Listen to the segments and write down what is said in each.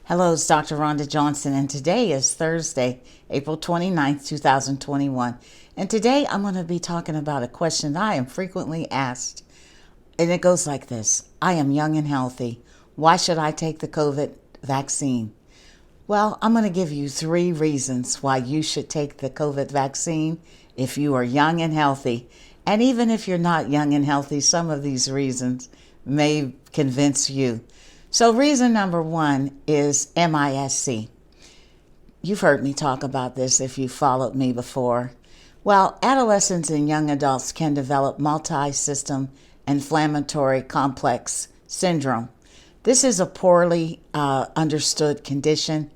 Hello, it's Dr. Rhonda Johnson, and today is Thursday, April 29th, 2021. And today I'm going to be talking about a question I am frequently asked, and it goes like this. I am young and healthy. Why should I take the COVID vaccine? Well, I'm going to give you 3 reasons why you should take the COVID vaccine if you are young and healthy. And even if you're not young and healthy, some of these reasons may convince you. So reason number 1 is MISC. You've heard me talk about this if you followed me before. Well, adolescents and young adults can develop multi-system inflammatory complex syndrome. This is a poorly understood condition.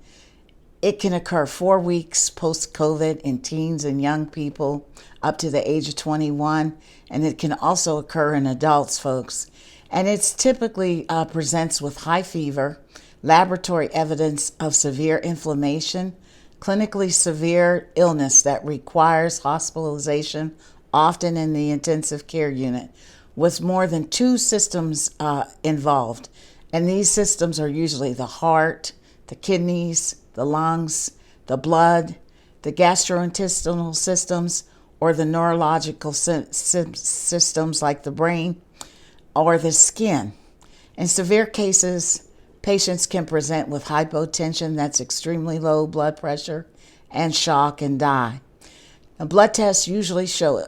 It can occur 4 weeks post-COVID in teens and young people up to the age of 21, and it can also occur in adults, folks. And it typically presents with high fever, laboratory evidence of severe inflammation, clinically severe illness that requires hospitalization, often in the intensive care unit, with more than 2 systems involved. And these systems are usually the heart, the kidneys, the lungs, the blood, the gastrointestinal systems, or the neurological systems like the brain or the skin. In severe cases, patients can present with hypotension, that's extremely low blood pressure, and shock and die. Now, blood tests usually show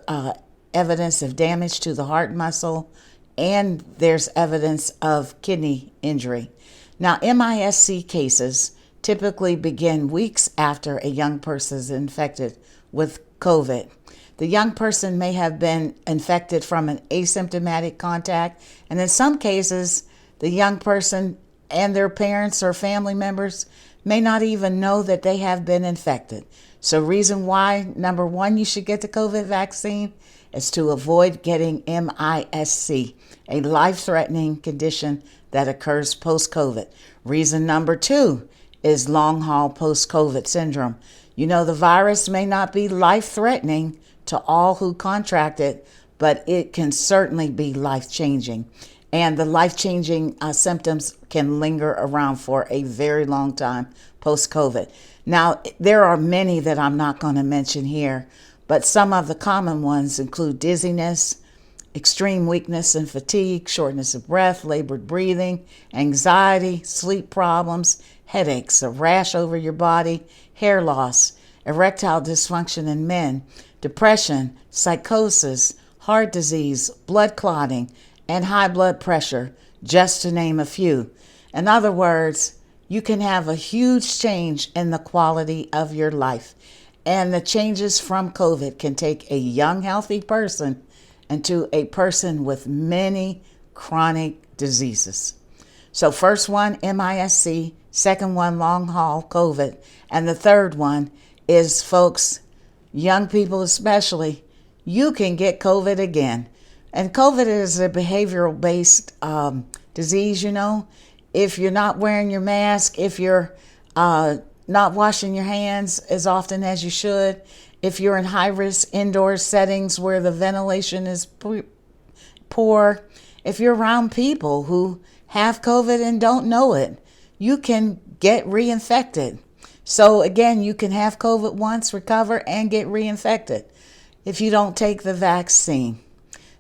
evidence of damage to the heart muscle, and there's evidence of kidney injury. Now, MISC cases typically begin weeks after a young person is infected with COVID. The young person may have been infected from an asymptomatic contact, and in some cases, the young person and their parents or family members may not even know that they have been infected. So reason why, number 1, you should get the COVID vaccine is to avoid getting MISC, a life-threatening condition that occurs post-COVID. Reason number 2 is long-haul post-COVID syndrome. You know, the virus may not be life-threatening to all who contract it, but it can certainly be life-changing. And the life-changing symptoms can linger around for a very long time post-COVID. Now, there are many that I'm not going to mention here, but some of the common ones include dizziness, extreme weakness and fatigue, shortness of breath, labored breathing, anxiety, sleep problems, headaches, a rash over your body, hair loss, erectile dysfunction in men, depression, psychosis, heart disease, blood clotting, and high blood pressure, just to name a few. In other words, you can have a huge change in the quality of your life. And the changes from COVID can take a young, healthy person into a person with many chronic diseases. So first one, MISC, second one, long haul COVID, and the third one is, folks, young people especially, you can get COVID again. And COVID is a behavioral-based disease, you know. If you're not wearing your mask, if you're not washing your hands as often as you should, if you're in high-risk indoor settings where the ventilation is poor, if you're around people who have COVID and don't know it, you can get reinfected. So again, you can have COVID once, recover, and get reinfected if you don't take the vaccine.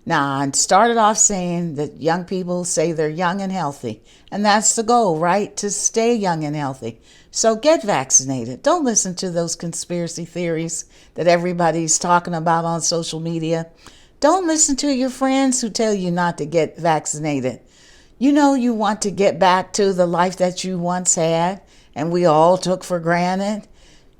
Now, I started off saying that young people say they're young and healthy, and that's the goal, right? To stay young and healthy. So get vaccinated. Don't listen to those conspiracy theories that everybody's talking about on social media. Don't listen to your friends who tell you not to get vaccinated. You know you want to get back to the life that you once had and we all took for granted.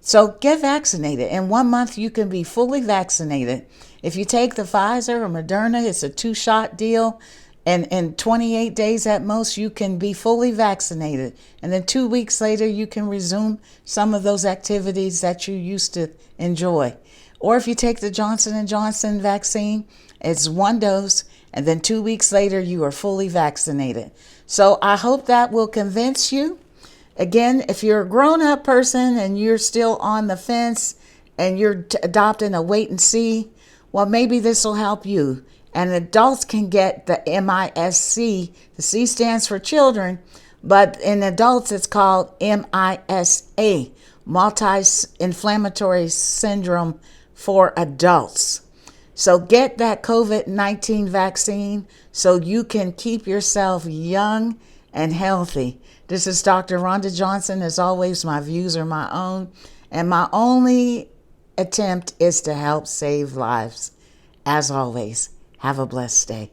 So get vaccinated. In 1 month, you can be fully vaccinated. If you take the Pfizer or Moderna, it's a 2-shot deal. And in 28 days at most, you can be fully vaccinated. And then 2 weeks later, you can resume some of those activities that you used to enjoy. Or if you take the Johnson & Johnson vaccine, it's 1 dose. And then 2 weeks later, you are fully vaccinated. So I hope that will convince you. Again, if you're a grown-up person and you're still on the fence and you're adopting a wait and see, well, maybe this will help you. And adults can get the MISC. The C stands for children, But in adults, it's called MISA, multi-inflammatory syndrome for adults. So get that COVID-19 vaccine so you can keep yourself young and healthy. This is Dr. Rhonda Johnson. As always, my views are my own, and my only attempt is to help save lives. As always, have a blessed day.